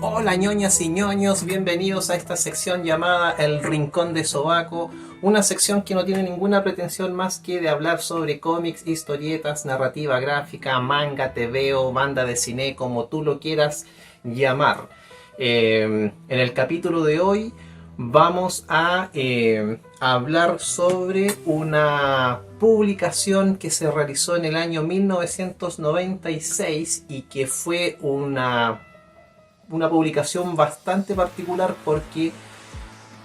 Hola ñoñas y ñoños, bienvenidos a esta sección llamada El Rincón de Sobaco, una sección que no tiene ninguna pretensión más que de hablar sobre cómics, historietas, narrativa gráfica, manga, tebeo, banda de cine, como tú lo quieras llamar. En el capítulo de hoy vamos a hablar sobre una publicación que se realizó en el año 1996 y que fue una publicación bastante particular porque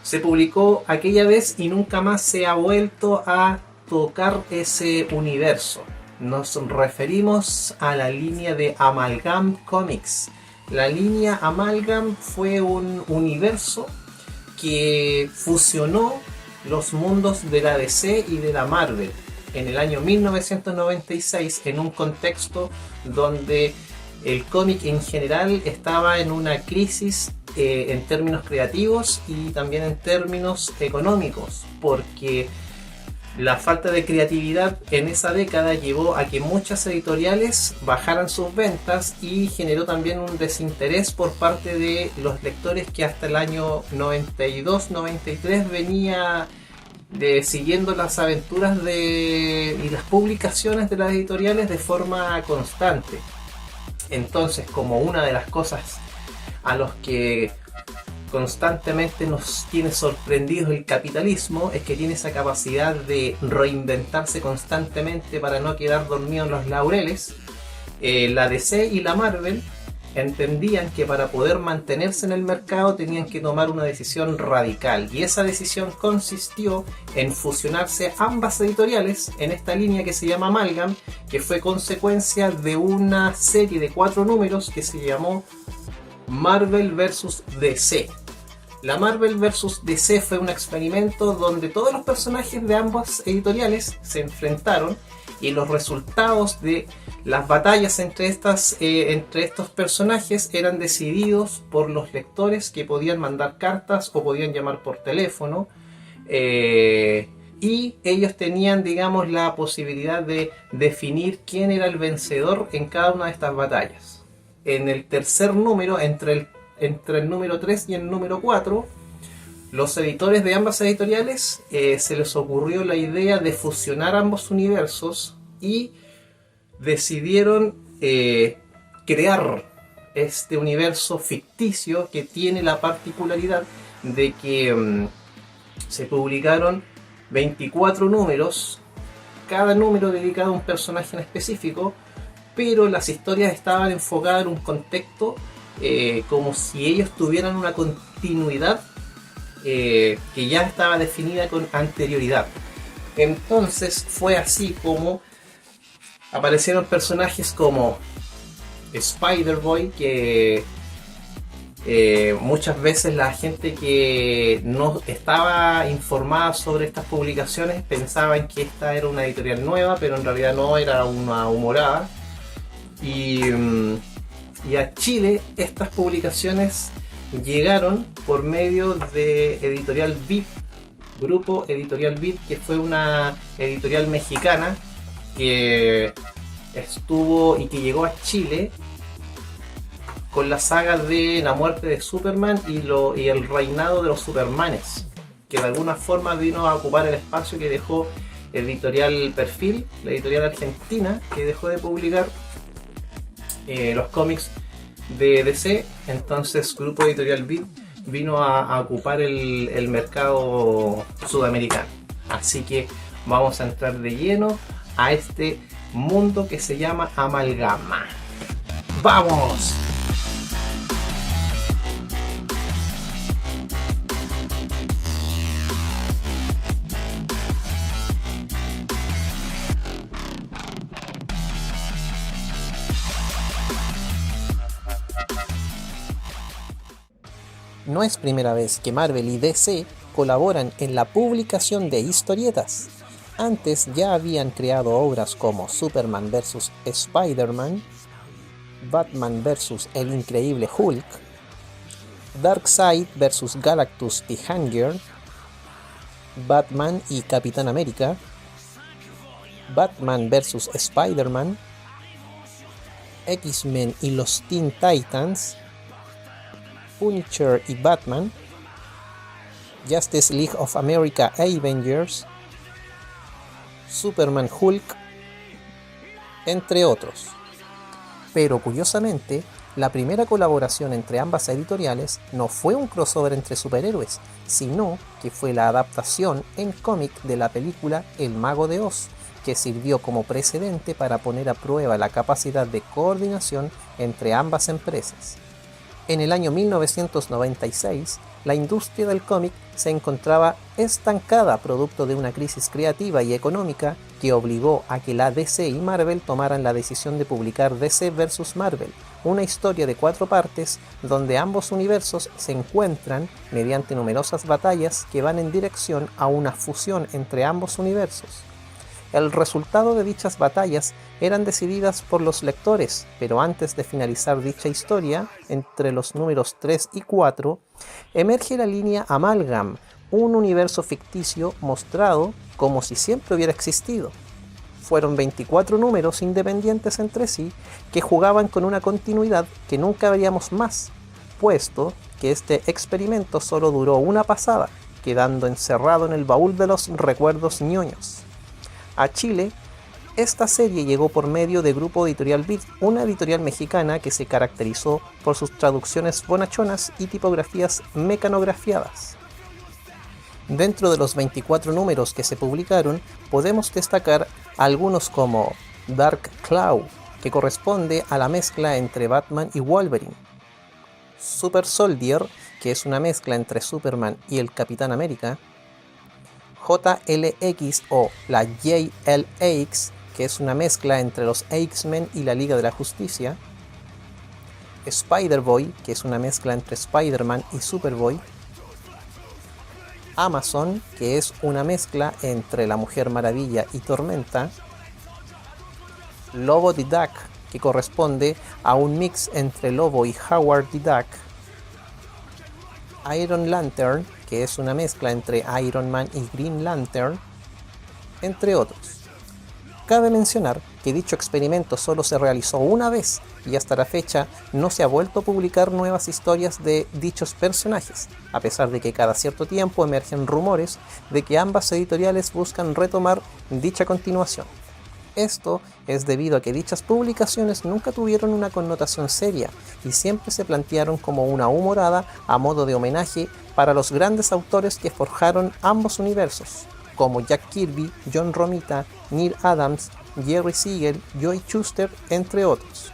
se publicó aquella vez y nunca más se ha vuelto a tocar ese universo. Nos referimos a la línea de Amalgam Comics. La línea Amalgam fue un universo que fusionó los mundos de la DC y de la Marvel en el año 1996 en un contexto donde el cómic en general estaba en una crisis en términos creativos y también en términos económicos, porque la falta de creatividad en esa década llevó a que muchas editoriales bajaran sus ventas y generó también un desinterés por parte de los lectores que hasta el año 92-93 venía siguiendo las aventuras y las publicaciones de las editoriales de forma constante. Entonces, como una de las cosas a los que constantemente nos tiene sorprendidos el capitalismo es que tiene esa capacidad de reinventarse constantemente para no quedar dormido en los laureles, la DC y la Marvel entendían que para poder mantenerse en el mercado tenían que tomar una decisión radical, y esa decisión consistió en fusionarse ambas editoriales en esta línea que se llama Amalgam, que fue consecuencia de una serie de 4 números que se llamó Marvel vs. DC. La Marvel vs. DC fue un experimento donde todos los personajes de ambas editoriales se enfrentaron y los resultados de las batallas entre estos personajes eran decididos por los lectores, que podían mandar cartas o podían llamar por teléfono, y ellos tenían, digamos, la posibilidad de definir quién era el vencedor en cada una de estas batallas. En el tercer número, entre el número 3 y el número 4, los editores de ambas editoriales se les ocurrió la idea de fusionar ambos universos y decidieron crear este universo ficticio que tiene la particularidad de que se publicaron 24 números, cada número dedicado a un personaje en específico, pero las historias estaban enfocadas en un contexto como si ellos tuvieran una continuidad que ya estaba definida con anterioridad. Entonces fue así como aparecieron personajes como Spider-Boy, que muchas veces la gente que no estaba informada sobre estas publicaciones pensaban que esta era una editorial nueva, pero en realidad no, era una humorada. Y a Chile estas publicaciones llegaron por medio de Editorial VIP, Grupo Editorial VIP, que fue una editorial mexicana que estuvo y que llegó a Chile con la saga de la muerte de Superman y el reinado de los Supermanes, que de alguna forma vino a ocupar el espacio que dejó Editorial Perfil, la editorial argentina, que dejó de publicar los cómics de DC. Entonces Grupo Editorial VIP vino a ocupar el mercado sudamericano. Así que vamos a entrar de lleno a este mundo que se llama Amalgama. ¡Vamos! No es primera vez que Marvel y DC colaboran en la publicación de historietas. Antes ya habían creado obras como Superman vs. Spider-Man, Batman vs. El Increíble Hulk, Darkseid vs. Galactus y Hangirl, Batman y Capitán América, Batman vs. Spider-Man, X-Men y los Teen Titans, Punisher y Batman, Justice League of America Avengers, Superman Hulk, entre otros. Pero curiosamente, la primera colaboración entre ambas editoriales no fue un crossover entre superhéroes, sino que fue la adaptación en cómic de la película El Mago de Oz, que sirvió como precedente para poner a prueba la capacidad de coordinación entre ambas empresas. En el año 1996, la industria del cómic se encontraba estancada producto de una crisis creativa y económica que obligó a que la DC y Marvel tomaran la decisión de publicar DC vs. Marvel, una historia de 4 partes donde ambos universos se encuentran mediante numerosas batallas que van en dirección a una fusión entre ambos universos. El resultado de dichas batallas eran decididas por los lectores, pero antes de finalizar dicha historia, entre los números 3 y 4, emerge la línea Amalgam, un universo ficticio mostrado como si siempre hubiera existido. Fueron 24 números independientes entre sí que jugaban con una continuidad que nunca veríamos más, puesto que este experimento solo duró una pasada, quedando encerrado en el baúl de los recuerdos ñoños. A Chile, esta serie llegó por medio de Grupo Editorial Vid, una editorial mexicana que se caracterizó por sus traducciones bonachonas y tipografías mecanografiadas. Dentro de los 24 números que se publicaron, podemos destacar algunos como Dark Claw, que corresponde a la mezcla entre Batman y Wolverine, Super Soldier, que es una mezcla entre Superman y el Capitán América, JLX o la JLX, que es una mezcla entre los X-Men y la Liga de la Justicia, Spider-Boy, que es una mezcla entre Spider-Man y Superboy, Amazon, que es una mezcla entre la Mujer Maravilla y Tormenta, Lobo the Duck, que corresponde a un mix entre Lobo y Howard the Duck, Iron Lantern, que es una mezcla entre Iron Man y Green Lantern, entre otros. Cabe mencionar que dicho experimento solo se realizó una vez y hasta la fecha no se ha vuelto a publicar nuevas historias de dichos personajes, a pesar de que cada cierto tiempo emergen rumores de que ambas editoriales buscan retomar dicha continuación. Esto es debido a que dichas publicaciones nunca tuvieron una connotación seria y siempre se plantearon como una humorada a modo de homenaje para los grandes autores que forjaron ambos universos, como Jack Kirby, John Romita, Neil Adams, Jerry Siegel, Joe Shuster, entre otros.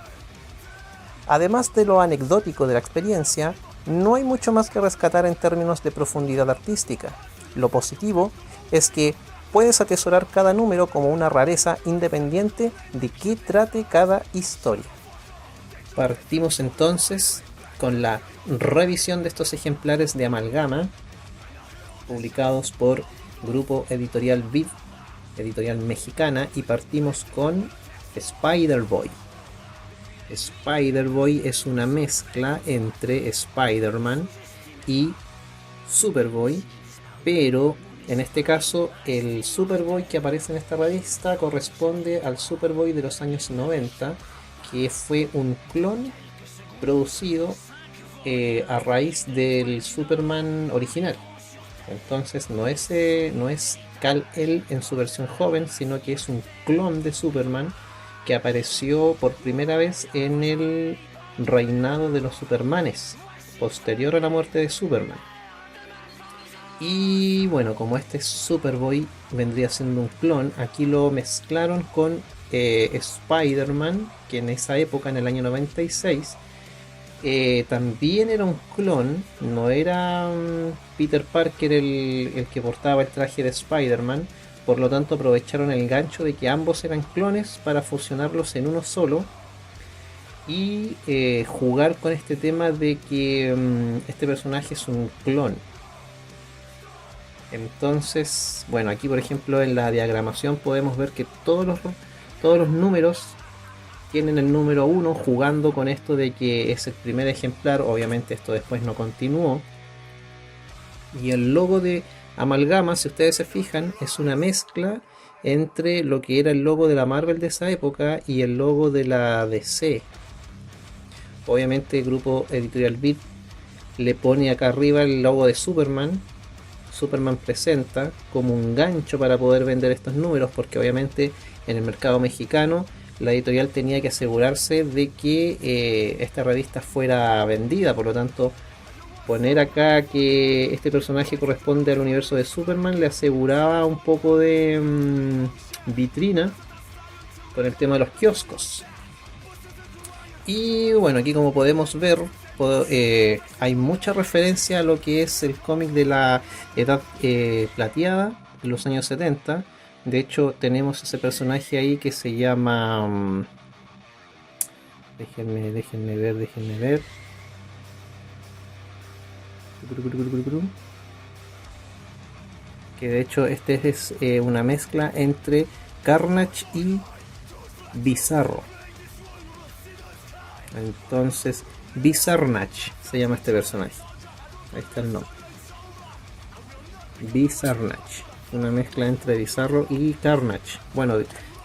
Además de lo anecdótico de la experiencia, no hay mucho más que rescatar en términos de profundidad artística. Lo positivo es que puedes atesorar cada número como una rareza independiente de qué trate cada historia. Partimos entonces con la revisión de estos ejemplares de Amalgama, publicados por Grupo Editorial Vid, editorial mexicana, y partimos con Spider-Boy. Spider-Boy es una mezcla entre Spider-Man y Superboy, pero en este caso el Superboy que aparece en esta revista corresponde al Superboy de los años 90, que fue un clon producido a raíz del Superman original. Entonces no es Kal-El en su versión joven, sino que es un clon de Superman que apareció por primera vez en el reinado de los Supermanes, posterior a la muerte de Superman. Y bueno, como este Superboy vendría siendo un clon, aquí lo mezclaron con Spider-Man, que en esa época, en el año 96, también era un clon, no era Peter Parker el que portaba el traje de Spider-Man, por lo tanto aprovecharon el gancho de que ambos eran clones para fusionarlos en uno solo y jugar con este tema de que este personaje es un clon. Entonces, bueno, aquí por ejemplo en la diagramación podemos ver que todos los números tienen el número 1, jugando con esto de que es el primer ejemplar. Obviamente esto después no continuó. Y el logo de Amalgama, si ustedes se fijan, es una mezcla entre lo que era el logo de la Marvel de esa época y el logo de la DC. Obviamente el Grupo Editorial Vid le pone acá arriba el logo de Superman. Superman presenta como un gancho para poder vender estos números, porque obviamente en el mercado mexicano la editorial tenía que asegurarse de que esta revista fuera vendida. Por lo tanto, poner acá que este personaje corresponde al universo de Superman le aseguraba un poco de vitrina con el tema de los kioscos. Y bueno, aquí como podemos ver, hay mucha referencia a lo que es el cómic de la edad plateada de los años 70. De hecho, tenemos ese personaje ahí que se llama... déjenme ver. Que de hecho este es una mezcla entre Carnage y Bizarro. Entonces, Bizarnage se llama este personaje. Ahí está el nombre. Bizarnage. Una mezcla entre Bizarro y Carnage. Bueno,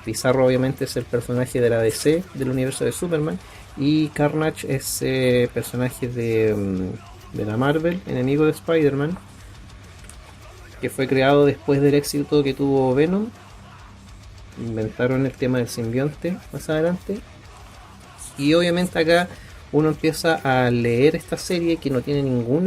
Bizarro obviamente es el personaje de la DC, del universo de Superman. Y Carnage es personaje de la Marvel, enemigo de Spider-Man. Que fue creado después del éxito que tuvo Venom. Inventaron el tema del simbionte más adelante. Y obviamente acá uno empieza a leer esta serie que no tiene ningún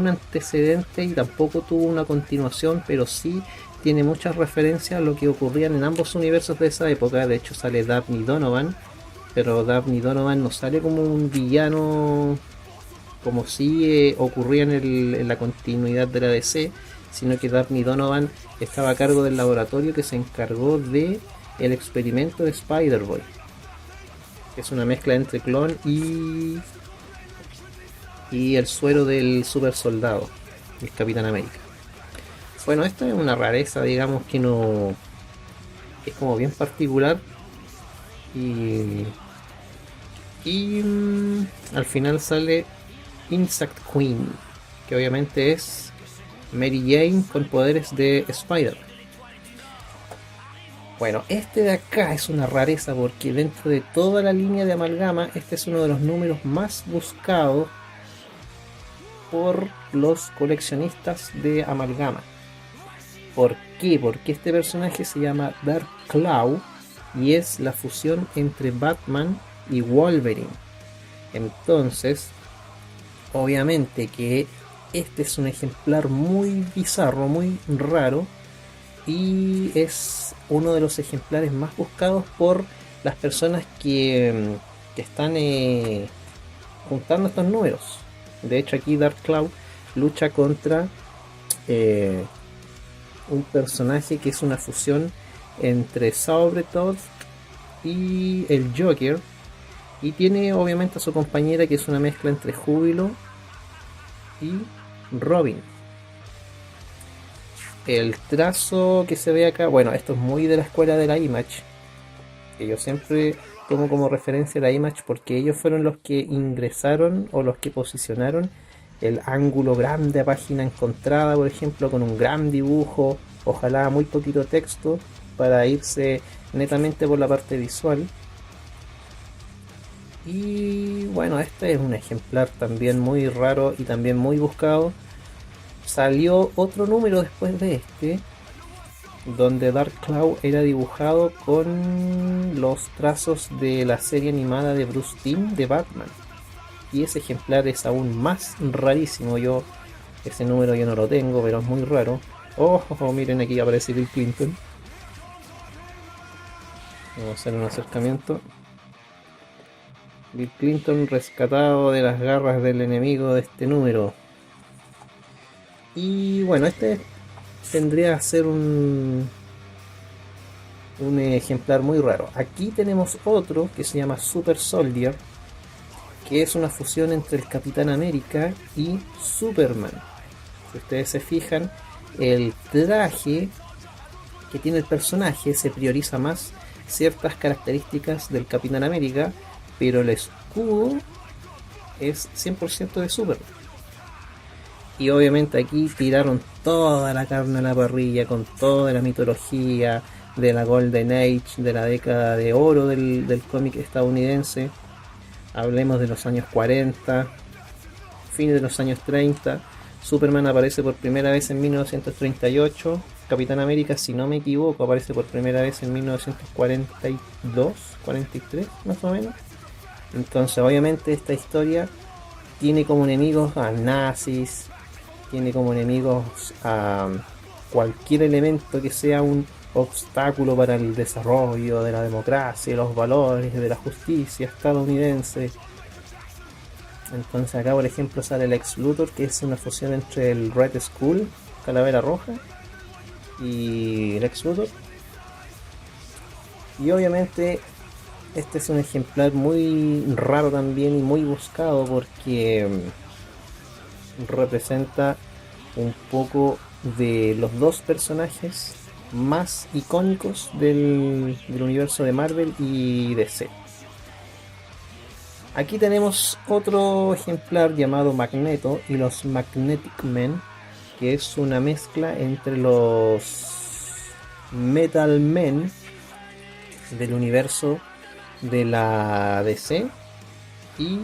antecedente y tampoco tuvo una continuación, pero sí tiene muchas referencias a lo que ocurrían en ambos universos de esa época. De hecho sale Dabney Donovan, pero Dabney Donovan no sale como un villano como si ocurría en la continuidad de la DC, sino que Dabney Donovan estaba a cargo del laboratorio que se encargó de el experimento de Spider-Boy, que es una mezcla entre clon y el suero del super soldado, el Capitán América. Bueno, esta es una rareza, digamos, que no es como bien particular y al final sale Insect Queen, que obviamente es Mary Jane con poderes de Spider. Bueno, este de acá es una rareza porque dentro de toda la línea de Amalgama, este es uno de los números más buscados por los coleccionistas de Amalgama. ¿Por qué? Porque este personaje se llama Dark Claw y es la fusión entre Batman y Wolverine. Entonces, obviamente que este es un ejemplar muy bizarro, muy raro, y es uno de los ejemplares más buscados por las personas que están juntando estos números. De hecho aquí Dark Cloud lucha contra un personaje que es una fusión entre Sabretooth y el Joker, y tiene obviamente a su compañera que es una mezcla entre Júbilo y Robin. El trazo que se ve acá, bueno, esto es muy de la escuela de la Image, que yo siempre tomo como referencia la Image porque ellos fueron los que ingresaron o los que posicionaron el ángulo grande a página encontrada, por ejemplo, con un gran dibujo, ojalá muy poquito texto, para irse netamente por la parte visual. Y bueno, este es un ejemplar también muy raro y también muy buscado. Salió otro número después de este, donde Dark Cloud era dibujado con los trazos de la serie animada de Bruce Timm de Batman. Y ese ejemplar es aún más rarísimo. Ese número yo no lo tengo, pero es muy raro. Miren, aquí aparece Bill Clinton. Vamos a hacer un acercamiento. Bill Clinton rescatado de las garras del enemigo de este número. Y bueno, este tendría a ser un ejemplar muy raro. Aquí tenemos otro que se llama Super Soldier, que es una fusión entre el Capitán América y Superman. Si ustedes se fijan, el traje que tiene el personaje se prioriza más ciertas características del Capitán América, pero el escudo es 100% de Superman. Y obviamente aquí tiraron toda la carne a la parrilla con toda la mitología de la Golden Age, de la década de oro del cómic estadounidense. Hablemos de los años 40, fines de los años 30. Superman aparece por primera vez en 1938. Capitán América, si no me equivoco, aparece por primera vez en 1942, 43 más o menos. Entonces obviamente esta historia tiene como enemigos a nazis, tiene como enemigos a cualquier elemento que sea un obstáculo para el desarrollo de la democracia, los valores de la justicia estadounidense. Entonces acá por ejemplo sale el Lex Luthor, que es una fusión entre el Red Skull, Calavera Roja, y Lex Luthor. Y obviamente este es un ejemplar muy raro también y muy buscado porque representa un poco de los dos personajes más icónicos del universo de Marvel y DC. Aquí tenemos otro ejemplar llamado Magneto y los Magnetic Men, que es una mezcla entre los Metal Men del universo de la DC y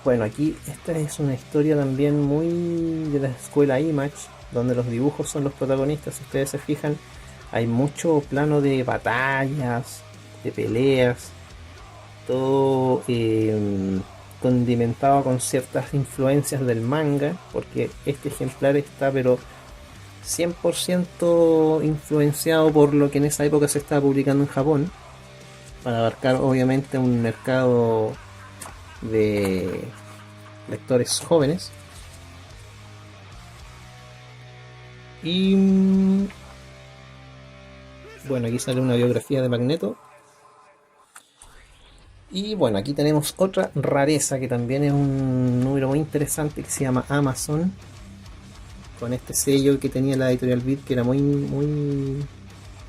bueno, aquí esta es una historia también muy de la escuela Image, donde los dibujos son los protagonistas. Si ustedes se fijan, hay mucho plano de batallas, de peleas, todo condimentado con ciertas influencias del manga, porque este ejemplar está pero 100% influenciado por lo que en esa época se estaba publicando en Japón, para abarcar obviamente un mercado de lectores jóvenes. Y bueno, aquí sale una biografía de Magneto. Y bueno, aquí tenemos otra rareza que también es un número muy interesante, que se llama Amazon, con este sello que tenía la editorial Beat, que era muy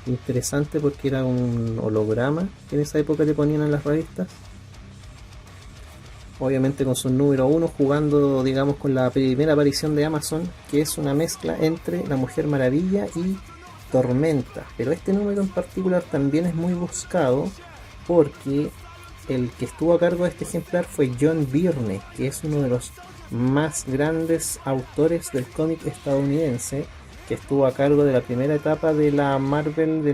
interesante porque era un holograma que en esa época le ponían en las revistas, obviamente con su número 1 jugando, digamos, con la primera aparición de Amazon, que es una mezcla entre la Mujer Maravilla y Tormenta. Pero este número en particular también es muy buscado porque el que estuvo a cargo de este ejemplar fue John Byrne, que es uno de los más grandes autores del cómic estadounidense, que estuvo a cargo de la primera etapa de la Marvel,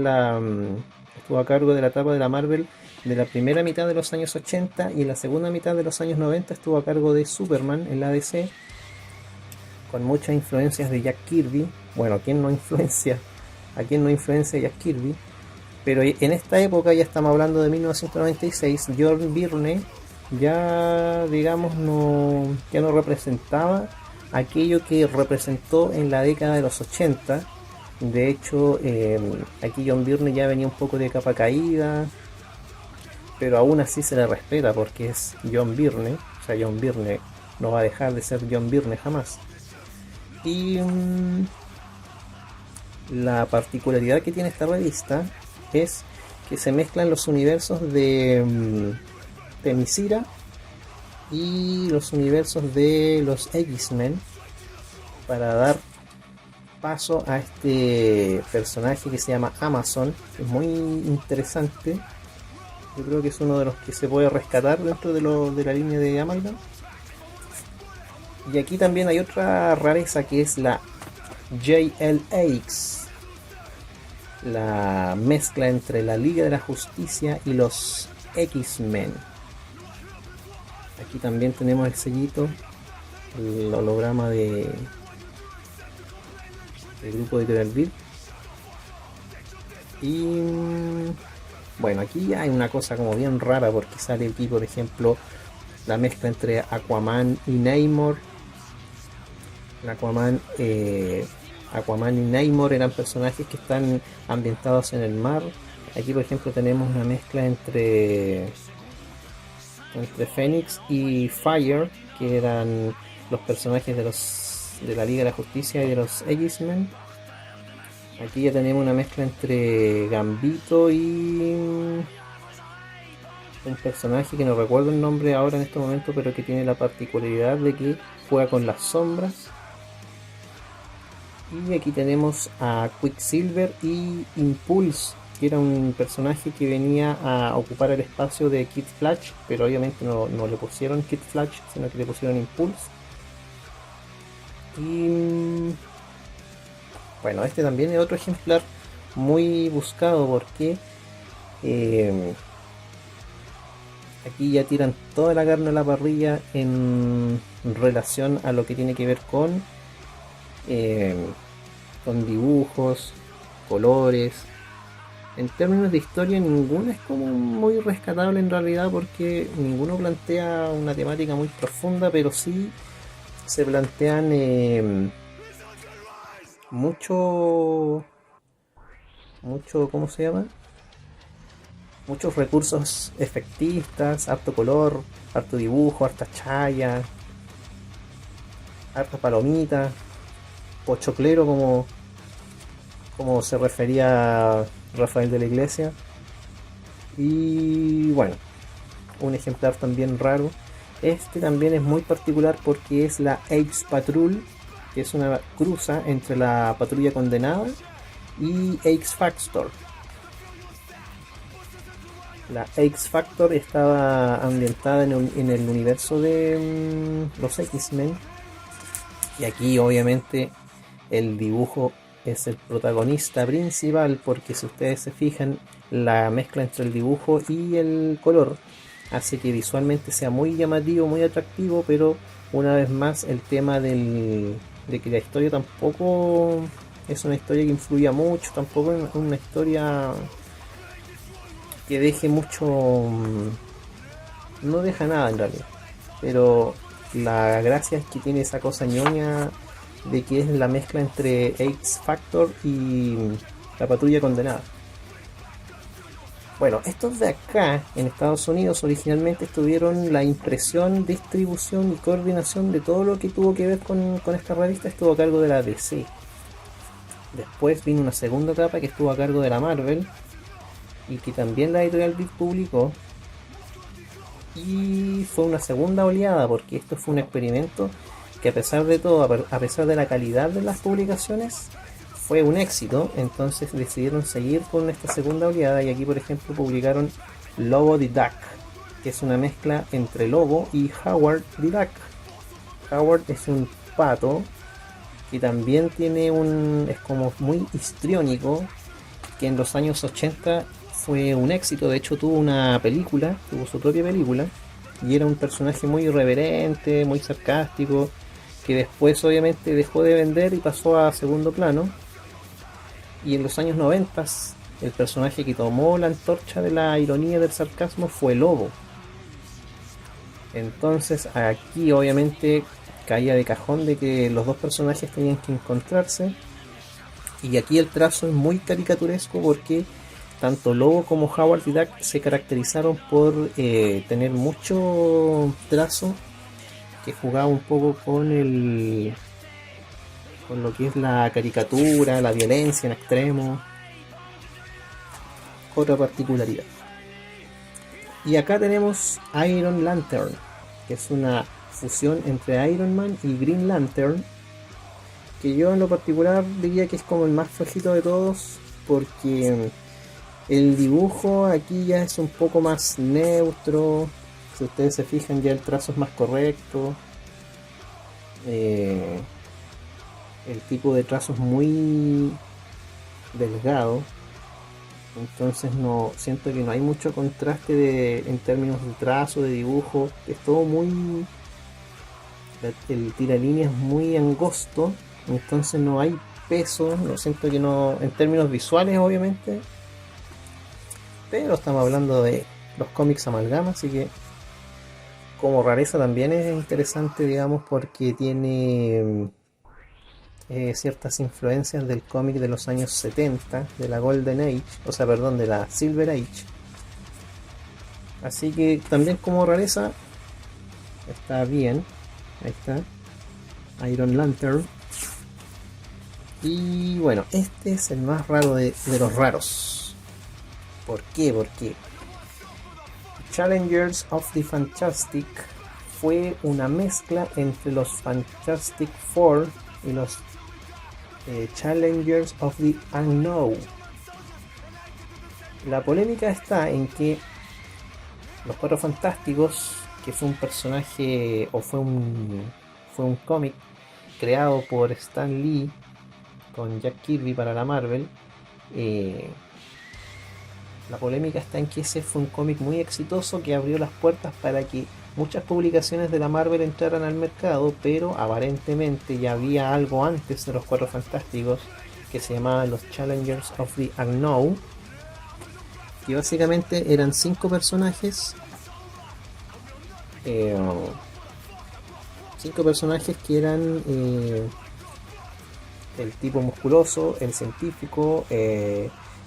estuvo a cargo de la etapa de la Marvel de la primera mitad de los años 80, y en la segunda mitad de los años 90 estuvo a cargo de Superman en la DC, con muchas influencias de Jack Kirby. Bueno, ¿a quién no influencia Jack Kirby? Pero en esta época, ya estamos hablando de 1996, John Byrne ya, digamos, ya no representaba aquello que representó en la década de los 80. De hecho, aquí John Byrne ya venía un poco de capa caída, pero aún así se le respeta porque es John Byrne. O sea, John Byrne no va a dejar de ser John Byrne jamás. Y la particularidad que tiene esta revista es que se mezclan los universos de Themyscira y los universos de los X-Men para dar paso a este personaje que se llama Amazon, que es muy interesante. Yo creo que es uno de los que se puede rescatar dentro de la línea de Amalgam. Y aquí también hay otra rareza, que es la JLX, la mezcla entre la Liga de la Justicia y los X-Men. Aquí también tenemos el sellito, el holograma del grupo editorial Beat. Y bueno, aquí ya hay una cosa como bien rara, porque sale aquí, por ejemplo, la mezcla entre Aquaman y Namor. Aquaman y Namor eran personajes que están ambientados en el mar. Aquí, por ejemplo, tenemos una mezcla entre Phoenix y Fire, que eran los personajes de la Liga de la Justicia y de los X-Men. Aquí ya tenemos una mezcla entre Gambito y un personaje que no recuerdo el nombre ahora en este momento, pero que tiene la particularidad de que juega con las sombras. Y aquí tenemos a Quicksilver y Impulse, que era un personaje que venía a ocupar el espacio de Kid Flash, pero obviamente no le pusieron Kid Flash, sino que le pusieron Impulse. Y bueno, este también es otro ejemplar muy buscado porque aquí ya tiran toda la carne a la parrilla en relación a lo que tiene que ver con dibujos, colores. En términos de historia, ninguno es como muy rescatable en realidad porque ninguno plantea una temática muy profunda, pero sí se plantean mucho, ¿cómo se llama? Muchos recursos efectistas, harto color, harto dibujo, harta chaya, harta palomita, pochoclero como se refería Rafael de la Iglesia. Y bueno, un ejemplar también raro. Este también es muy particular porque es la X Patrol, que es una cruza entre la Patrulla Condenada y X Factor. La X Factor estaba ambientada en el universo de los X-Men. Y aquí obviamente el dibujo es el protagonista principal porque si ustedes se fijan, la mezcla entre el dibujo y el color hace que visualmente sea muy llamativo, muy atractivo, pero una vez más el tema de que la historia tampoco es una historia que influya mucho, tampoco es una historia que deje mucho, no deja nada en realidad, pero la gracia es que tiene esa cosa ñoña de que es la mezcla entre X Factor y la Patrulla Condenada. Bueno, estos de acá en Estados Unidos originalmente tuvieron la impresión, distribución y coordinación de todo lo que tuvo que ver con esta revista, estuvo a cargo de la DC. Después vino una segunda etapa que estuvo a cargo de la Marvel y que también la editorial Big publicó. Y fue una segunda oleada porque esto fue un experimento que a pesar de todo, a pesar de la calidad de las publicaciones, fue un éxito. Entonces decidieron seguir con esta segunda oleada y aquí por ejemplo publicaron Lobo the Duck, que es una mezcla entre Lobo y Howard the Duck. Howard es un pato que también tiene es como muy histriónico, que en los años 80 fue un éxito. De hecho tuvo su propia película y era un personaje muy irreverente, muy sarcástico, que después obviamente dejó de vender y pasó a segundo plano. Y en los años 90 el personaje que tomó la antorcha de la ironía y del sarcasmo fue Lobo. Entonces aquí obviamente caía de cajón de que los dos personajes tenían que encontrarse. Y aquí el trazo es muy caricaturesco porque tanto Lobo como Howard the Duck se caracterizaron por tener mucho trazo que jugaba un poco con lo que es la caricatura, la violencia en extremo. Otra particularidad. Y acá tenemos Iron Lantern, que es una fusión entre Iron Man y Green Lantern, que yo en lo particular diría que es como el más flojito de todos, porque el dibujo aquí ya es un poco más neutro. Si ustedes se fijan, ya el trazo es más correcto. El tipo de trazo es muy delgado. Entonces no siento que no hay mucho contraste en términos de trazo, de dibujo. Es todo muy... El tiralínea es muy angosto. Entonces no hay peso. No siento que no... En términos visuales obviamente. Pero estamos hablando de los cómics amalgama, así que como rareza también es interesante, digamos, porque tiene ciertas influencias del cómic de los años 70, de la Golden Age, de la Silver Age. Así que también como rareza está bien. Ahí está Iron Lantern. Y bueno, este es el más raro de los raros. ¿Por qué? Porque Challengers of the Fantastic fue una mezcla entre los Fantastic Four y los Challengers of the Unknown. La polémica está en que los Cuatro Fantásticos, que fue un personaje o fue un cómic creado por Stan Lee con Jack Kirby para la Marvel, la polémica está en que ese fue un cómic muy exitoso que abrió las puertas para que muchas publicaciones de la Marvel entraran al mercado, pero aparentemente ya había algo antes de los Cuatro Fantásticos que se llamaba los Challengers of the Unknown, que básicamente eran 5 personajes, 5 personajes que eran el tipo musculoso, el científico,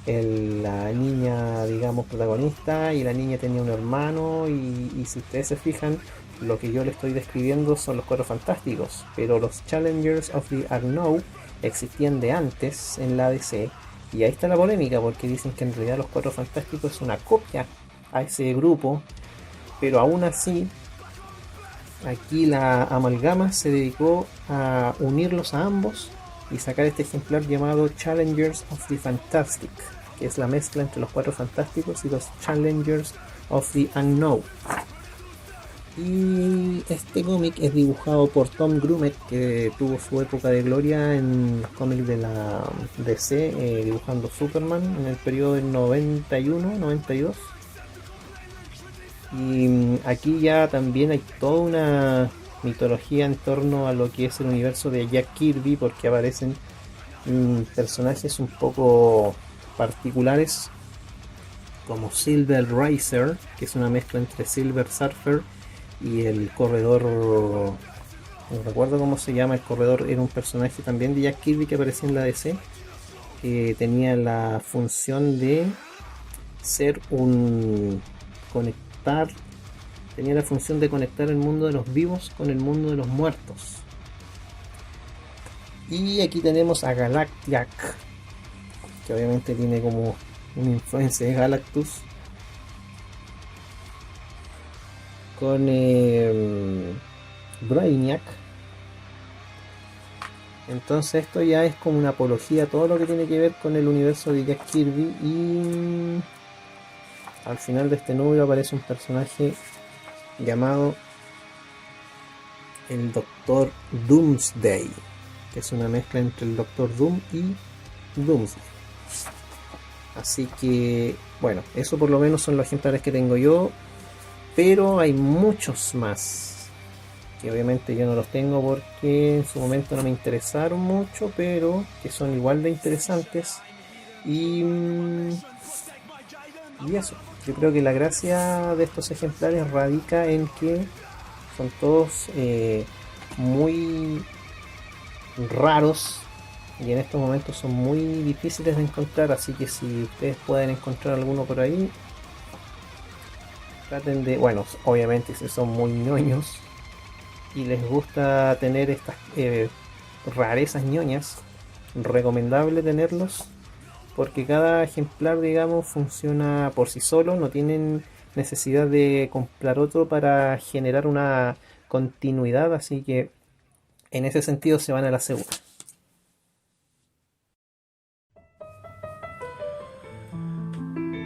la niña, digamos, protagonista, y la niña tenía un hermano, y si ustedes se fijan, lo que yo le estoy describiendo son los Cuatro Fantásticos, pero los Challengers of the Unknown existían de antes en la DC, y ahí está la polémica, porque dicen que en realidad los Cuatro Fantásticos es una copia a ese grupo, pero aún así aquí la Amalgama se dedicó a unirlos a ambos y sacar este ejemplar llamado Challengers of the Fantastic, que es la mezcla entre los Cuatro Fantásticos y los Challengers of the Unknown. Y este cómic es dibujado por Tom Grummett, que tuvo su época de gloria en los cómics de la DC, dibujando Superman en el periodo del 91-92. Y aquí ya también hay toda una mitología en torno a lo que es el universo de Jack Kirby, porque aparecen personajes un poco particulares como Silver Racer, que es una mezcla entre Silver Surfer y el corredor, no recuerdo cómo se llama el corredor, era un personaje también de Jack Kirby que aparecía en la DC, que tenía la función de ser tenía la función de conectar el mundo de los vivos con el mundo de los muertos. Y aquí tenemos a Galactiac, que obviamente tiene como una influencia de Galactus, con Brainiac. Entonces esto ya es como una apología a todo lo que tiene que ver con el universo de Jack Kirby, y al final de este número aparece un personaje llamado el Doctor Doomsday, que es una mezcla entre el Doctor Doom y Doomsday. Así que bueno, eso por lo menos son los ejemplares que tengo yo, pero hay muchos más que obviamente yo no los tengo porque en su momento no me interesaron mucho, pero que son igual de interesantes. Y eso, yo creo que la gracia de estos ejemplares radica en que son todos muy raros, y en estos momentos son muy difíciles de encontrar, así que si ustedes pueden encontrar alguno por ahí, traten de, bueno, obviamente si son muy ñoños y les gusta tener estas rarezas ñoñas, recomendable tenerlos, porque cada ejemplar, digamos, funciona por sí solo, no tienen necesidad de comprar otro para generar una continuidad, así que en ese sentido se van a la segura.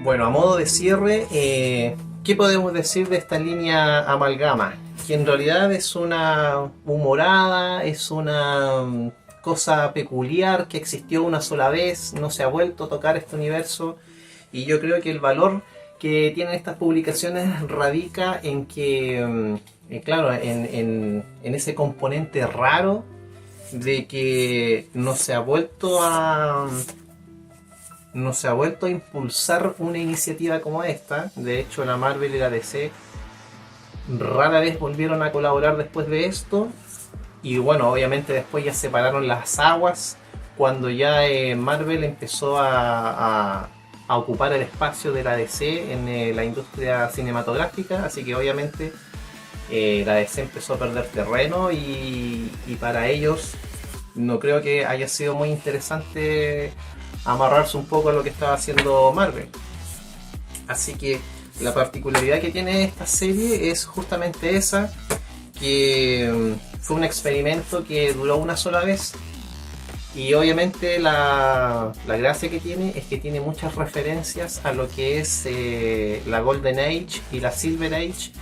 Bueno, a modo de cierre, ¿qué podemos decir de esta línea Amalgama? Que en realidad es una humorada, es una cosa peculiar que existió una sola vez, no se ha vuelto a tocar este universo, y yo creo que el valor que tienen estas publicaciones radica en que, claro, en ese componente raro de que no se ha vuelto a impulsar una iniciativa como esta. De hecho, la Marvel y la DC rara vez volvieron a colaborar después de esto. Y bueno, obviamente después ya separaron las aguas cuando ya Marvel empezó a ocupar el espacio de la DC en la industria cinematográfica. Así que obviamente la DC empezó a perder terreno, y para ellos no creo que haya sido muy interesante amarrarse un poco a lo que estaba haciendo Marvel. Así que la particularidad que tiene esta serie es justamente esa, que fue un experimento que duró una sola vez Y obviamente la gracia que tiene es que tiene muchas referencias a lo que es la Golden Age y la Silver Age,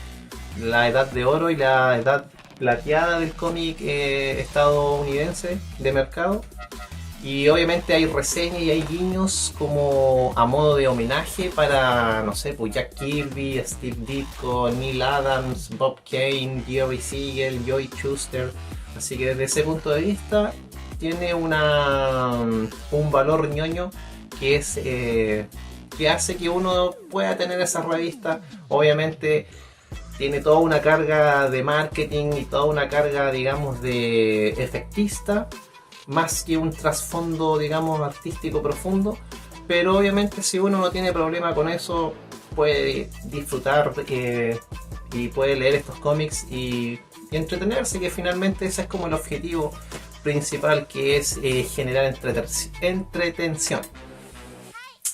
la edad de oro y la edad plateada del cómic estadounidense de mercado. Y obviamente hay reseñas y hay guiños como a modo de homenaje para, no sé, pues Jack Kirby, Steve Ditko, Neil Adams, Bob Kane, Jerry Siegel, Joey Shuster. Así que desde ese punto de vista tiene un valor ñoño que es que hace que uno pueda tener esa revista. Obviamente tiene toda una carga de marketing y toda una carga, digamos, de efectista, más que un trasfondo, digamos, artístico profundo. Pero obviamente si uno no tiene problema con eso, puede disfrutar y puede leer estos cómics y entretenerse, que finalmente ese es como el objetivo principal, que es generar entretención.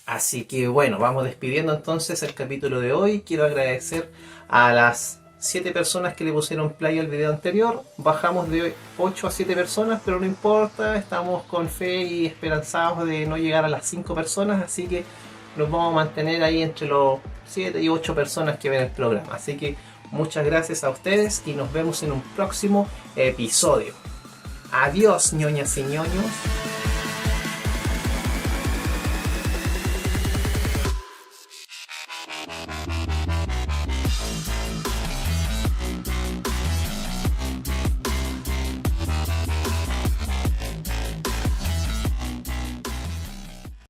Así que bueno, vamos despidiendo entonces el capítulo de hoy. Quiero agradecer a las 7 personas que le pusieron play al video anterior. Bajamos de 8 a 7 personas, pero no importa, estamos con fe y esperanzados de no llegar a las 5 personas, así que nos vamos a mantener ahí entre los 7 y 8 personas que ven el programa. Así que muchas gracias a ustedes y nos vemos en un próximo episodio. Adiós, ñoñas y ñoños.